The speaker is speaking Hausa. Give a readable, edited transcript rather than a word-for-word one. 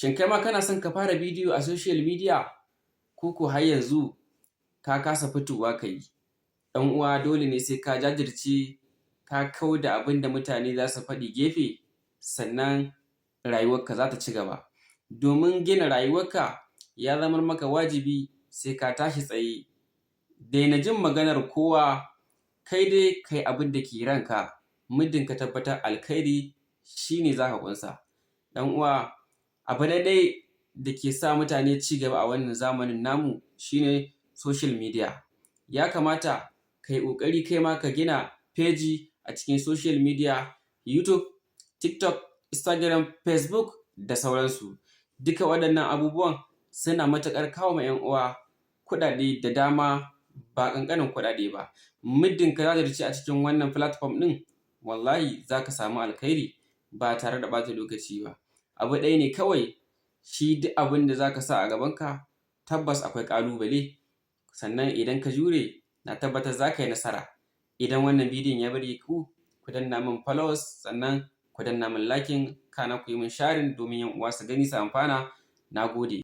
Shin kai ma kana son ka fara bidiyo a social media ko ko har yanzu ka kasa fitowa ka yi? Ɗan uwa dole ne sai ka jajirce ka kau da abin da mutane za su faɗi gefe sannan rayuwarka za ta ci gaba. Domin gina rayuwarka ya zamar maka wajibi sai ka tashi tsaye. Daina jin maganar kowa, kai dai kai abin da ke ranka, muddin ka tabbatar alkhairi shi ne za ka ƙunsa. Ɗan uwa, abu na ɗaya da ke sa mutane ci gaba a wannan zamanin namu shine social media. Ya kamata ka yi ƙoƙari kai ma ka gina feji a cikin social media, YouTube, TikTok, Instagram, Facebook da sauransu. Duka waɗannan abubuwan suna matuƙar kawo ma 'yan uwa kuɗaɗe da dama, ba ƙanƙanin kuɗaɗe ba. Muddin ka jajirce a cikin wannan platform ɗin, wallahi za ka samu alkhairi ba tare da ɓata lokaci ba. Abu ɗaya ne kawai, shi duk abin da za ka sa a gabanka tabbas akwai ƙalubale. Sannan idan ka jure, na tabbatar za ka yi nasara. Idan wannan bidiyon ya burge ku, ku danna min followers, sannan ku danna min liking, kana ku yi min sharing domin 'yan uwa su gani su amfana. Na gode.